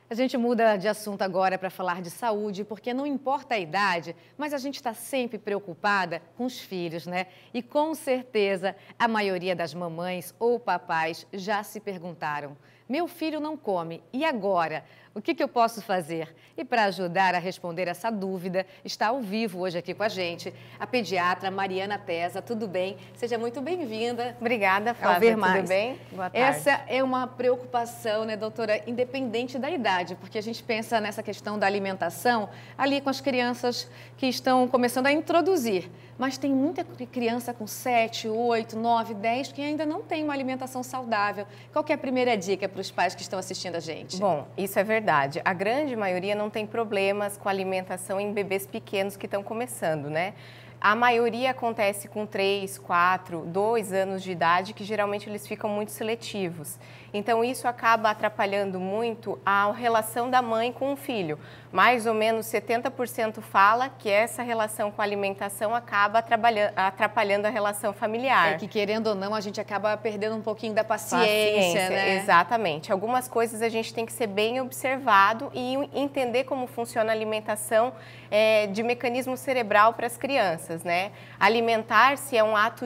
A gente muda de assunto agora para falar de saúde, porque não importa a idade, mas a gente está sempre preocupada com os filhos, né? E com certeza a maioria das mamães ou papais já se perguntaram: meu filho não come, e agora? O que eu posso fazer? E para ajudar a responder essa dúvida, está ao vivo hoje aqui com a gente a pediatra Mariana Tesa. Tudo bem? Seja muito bem-vinda. Obrigada, Flávia. Tudo bem? Boa tarde. Essa é uma preocupação, né, doutora, independente da idade, porque a gente pensa nessa questão da alimentação ali com as crianças que estão começando a introduzir. Mas tem muita criança com 7, 8, 9, 10 que ainda não tem uma alimentação saudável. Qual que é a primeira dica para os pais que estão assistindo a gente? Bom, isso é verdade. A grande maioria não tem problemas com alimentação em bebês pequenos que estão começando, né? A maioria acontece com 3, 4, 2 anos de idade, que geralmente eles ficam muito seletivos. Então, isso acaba atrapalhando muito a relação da mãe com o filho. Mais ou menos 70% fala que essa relação com a alimentação acaba atrapalhando a relação familiar. É que, querendo ou não, a gente acaba perdendo um pouquinho da paciência, né? Exatamente. Algumas coisas a gente tem que ser bem observado e entender como funciona a alimentação de mecanismo cerebral para as crianças, né? Alimentar-se é um ato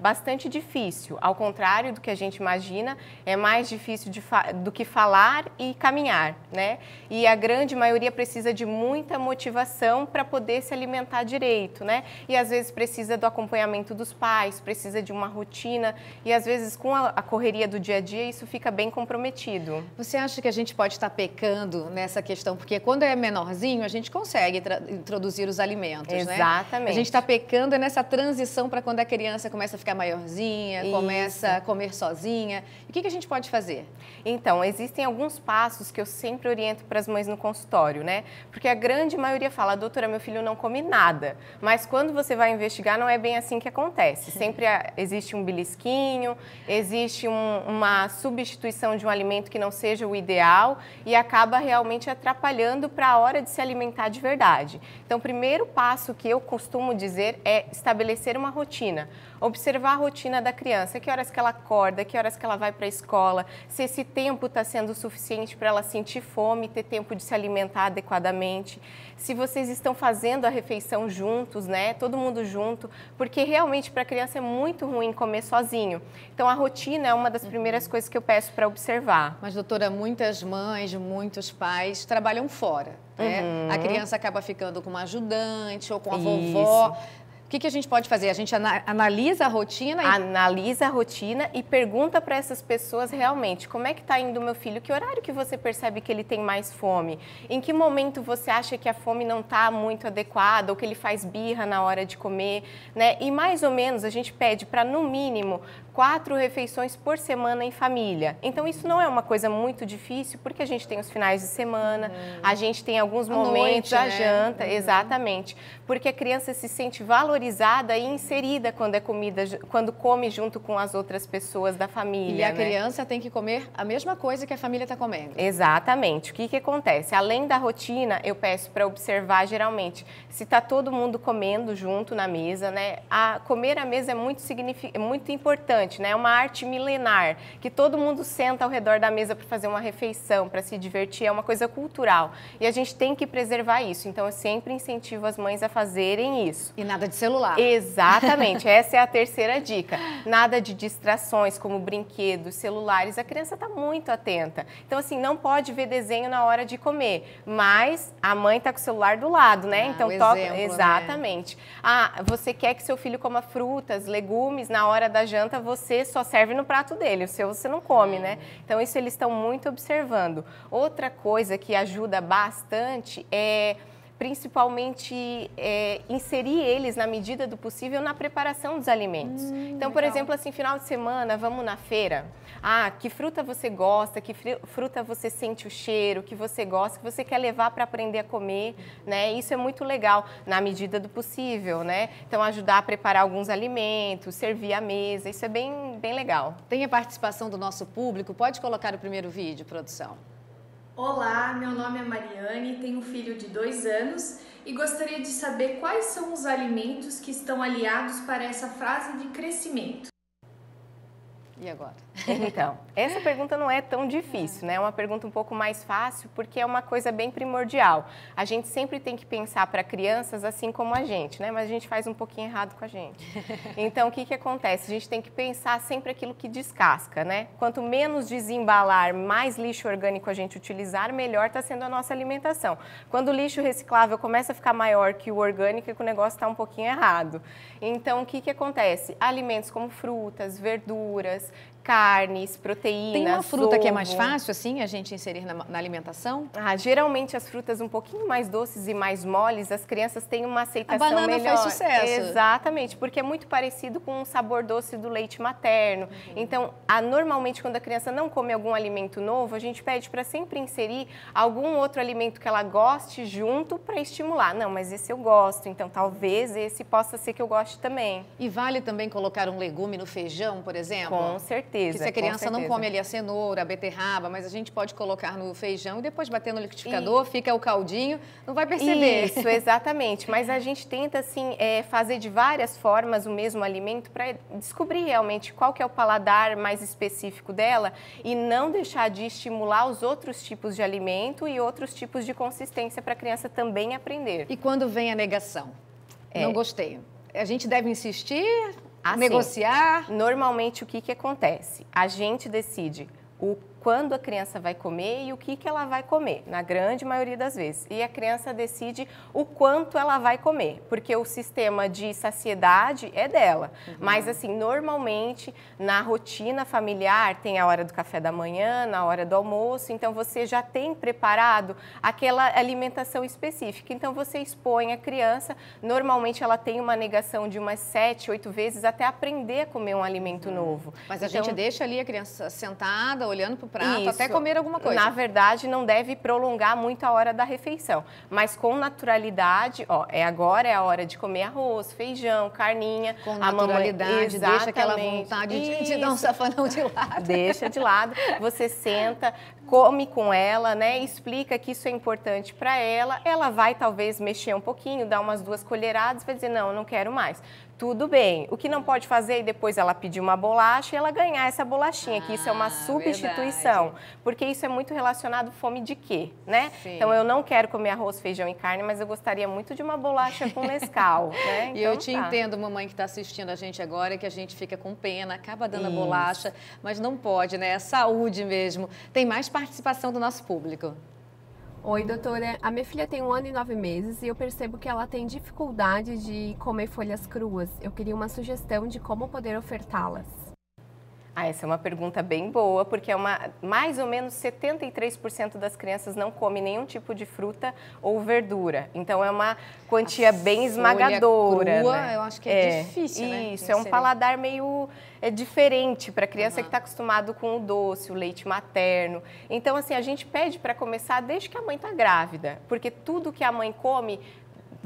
bastante difícil. Ao contrário do que a gente imagina, é mais difícil do que falar e caminhar, né? E a grande maioria precisa de muita motivação para poder se alimentar direito, né? E às vezes precisa do acompanhamento dos pais, precisa de uma rotina e às vezes com a correria do dia a dia isso fica bem comprometido. Você acha que a gente pode estar pecando nessa questão? Porque quando é menorzinho a gente consegue introduzir os alimentos, né? Exatamente. A gente está pecando nessa transição para quando a criança começa a ficar maiorzinha, começa a comer sozinha. E o que a gente pode fazer? Então, existem alguns passos que eu sempre oriento para as mães no consultório, né? Porque a grande maioria fala: doutora, meu filho não come nada. Mas quando você vai investigar, não é bem assim que acontece. Sempre existe um belisquinho, existe uma substituição de um alimento que não seja o ideal e acaba realmente atrapalhando para a hora de se alimentar de verdade. Então, o primeiro passo que eu costumo dizer é estabelecer uma rotina. Observar a rotina da criança, que horas que ela acorda, que horas que ela vai para a escola, se esse tempo está sendo suficiente para ela sentir fome, ter tempo de se alimentar adequadamente, se vocês estão fazendo a refeição juntos, né, todo mundo junto, porque realmente para a criança é muito ruim comer sozinho. Então a rotina é uma das primeiras coisas que eu peço para observar. Mas, doutora, muitas mães, muitos pais trabalham fora, né? A criança acaba ficando com uma ajudante ou com a vovó. O que a gente pode fazer? A gente analisa a rotina? Analisa a rotina e pergunta para essas pessoas realmente como é que está indo o meu filho, que horário que você percebe que ele tem mais fome, em que momento você acha que a fome não está muito adequada ou que ele faz birra na hora de comer, né? E mais ou menos a gente pede para no mínimo 4 refeições por semana em família. Então isso não é uma coisa muito difícil porque a gente tem os finais de semana, a gente tem alguns momentos, a janta, exatamente, porque a criança se sente valorizada e inserida quando come junto com as outras pessoas da família. E a criança tem que comer a mesma coisa que a família está comendo. Exatamente. O que acontece? Além da rotina, eu peço para observar geralmente se está todo mundo comendo junto na mesa, né? Comer à mesa é muito importante, né? É uma arte milenar, que todo mundo senta ao redor da mesa para fazer uma refeição, para se divertir, é uma coisa cultural. E a gente tem que preservar isso. Então, eu sempre incentivo as mães a fazerem isso. E nada de celular. Exatamente, essa é a terceira dica. Nada de distrações como brinquedos, celulares, a criança está muito atenta. Então, assim, não pode ver desenho na hora de comer, mas a mãe está com o celular do lado, né? Então, toca. Exatamente. Né? Você quer que seu filho coma frutas, legumes, na hora da janta você só serve no prato dele, o seu você não come, né? Então, isso eles estão muito observando. Outra coisa que ajuda bastante é principalmente inserir eles, na medida do possível, na preparação dos alimentos. Então, por exemplo, assim, final de semana, vamos na feira. Que fruta você gosta, que fruta você sente o cheiro, que você gosta, que você quer levar para aprender a comer, né? Isso é muito legal, na medida do possível, né? Então, ajudar a preparar alguns alimentos, servir à mesa, isso é bem legal. Tem a participação do nosso público. Pode colocar o primeiro vídeo, produção. Olá, meu nome é Mariane, tenho um filho de 2 anos e gostaria de saber quais são os alimentos que estão aliados para essa fase de crescimento. E agora? Então, essa pergunta não é tão difícil, né? É uma pergunta um pouco mais fácil, porque é uma coisa bem primordial. A gente sempre tem que pensar para crianças assim como a gente, né? Mas a gente faz um pouquinho errado com a gente. Então, o que que acontece? A gente tem que pensar sempre aquilo que descasca, né? Quanto menos desembalar, mais lixo orgânico a gente utilizar, melhor está sendo a nossa alimentação. Quando o lixo reciclável começa a ficar maior que o orgânico, é que o negócio está um pouquinho errado. Então, o que que acontece? Alimentos como frutas, verduras, carnes, proteínas, Tem uma fruta que é mais ovo. fácil, assim, a gente inserir na alimentação? Geralmente as frutas um pouquinho mais doces e mais moles, as crianças têm uma aceitação banana melhor. faz sucesso. Exatamente, porque é muito parecido com o sabor doce do leite materno. Então, normalmente quando a criança não come algum alimento novo, a gente pede para sempre inserir algum outro alimento que ela goste junto para estimular. Não, mas esse eu gosto, então talvez esse possa ser que eu goste também. E vale também colocar um legume no feijão, por exemplo? Com certeza. Porque se a criança não come ali a cenoura, a beterraba, mas a gente pode colocar no feijão e depois bater no liquidificador, fica o caldinho, não vai perceber. Isso, exatamente. Mas a gente tenta, assim, fazer de várias formas o mesmo alimento para descobrir realmente qual que é o paladar mais específico dela e não deixar de estimular os outros tipos de alimento e outros tipos de consistência para a criança também aprender. E quando vem a negação? Não gostei. A gente deve insistir? Assim, negociar? Normalmente, o que que acontece? A gente decide quando a criança vai comer e o que ela vai comer, na grande maioria das vezes. E a criança decide o quanto ela vai comer, porque o sistema de saciedade é dela. Mas, assim, normalmente, na rotina familiar, tem a hora do café da manhã, na hora do almoço, então você já tem preparado aquela alimentação específica. Então, você expõe a criança, normalmente ela tem uma negação de umas 7, 8 vezes até aprender a comer um alimento novo. Mas a então, gente deixa ali a criança sentada, olhando para o prato, isso, até comer alguma coisa. Na verdade, não deve prolongar muito a hora da refeição, mas com naturalidade, agora é a hora de comer arroz, feijão, carninha. Com naturalidade, deixa aquela vontade de dar um safanão de lado. Deixa de lado, você senta, come com ela, né? Explica que isso é importante para ela. Ela vai talvez mexer um pouquinho, dar umas 2 colheradas, vai dizer, não, eu não quero mais. Tudo bem. O que não pode fazer é depois ela pedir uma bolacha e ela ganhar essa bolachinha, que isso é uma substituição. Verdade. Porque isso é muito relacionado à fome de quê, né? Sim. Então, eu não quero comer arroz, feijão e carne, mas eu gostaria muito de uma bolacha com Nescau, né? Então, e eu te entendo, mamãe que está assistindo a gente agora, que a gente fica com pena, acaba dando a bolacha, mas não pode, né? É saúde mesmo. Tem mais participação do nosso público. Oi, doutora. A minha filha tem 1 ano e 9 meses e eu percebo que ela tem dificuldade de comer folhas cruas. Eu queria uma sugestão de como poder ofertá-las. Essa é uma pergunta bem boa, porque mais ou menos 73% das crianças não comem nenhum tipo de fruta ou verdura. Então, é uma quantia bem esmagadora. Crua, né? Eu acho que é difícil, né? Isso, é um paladar meio diferente para a criança que está acostumado com o doce, o leite materno. Então, assim, a gente pede para começar desde que a mãe está grávida, porque tudo que a mãe come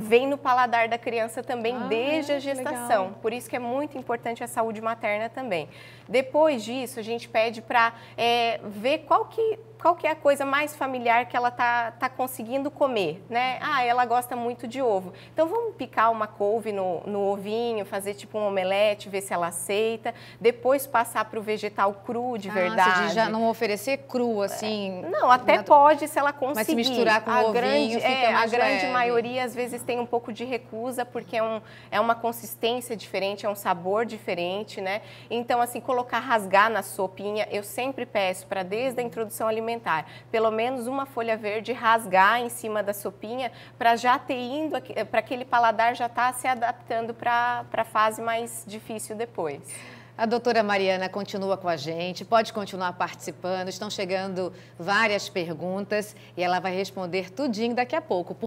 vem no paladar da criança também desde a gestação. Legal. Por isso que é muito importante a saúde materna também. Depois disso, a gente pede para ver qual que é a coisa mais familiar que ela tá conseguindo comer, né? Ela gosta muito de ovo. Então, vamos picar uma couve no ovinho, fazer tipo um omelete, ver se ela aceita. Depois passar para o vegetal cru de verdade. Você já não oferecer cru, assim... Não, até pode se ela conseguir. Mas se misturar com o ovinho, fica mais a grande leve. maioria, às vezes, tem um pouco de recusa, porque é uma consistência diferente, é um sabor diferente, né? Então, assim, rasgar na sopinha, eu sempre peço para, desde a introdução alimentar, pelo menos uma folha verde, rasgar em cima da sopinha, para já ter indo, para aquele paladar já estar se adaptando para a fase mais difícil depois. A doutora Mariana continua com a gente, pode continuar participando, estão chegando várias perguntas e ela vai responder tudinho daqui a pouco.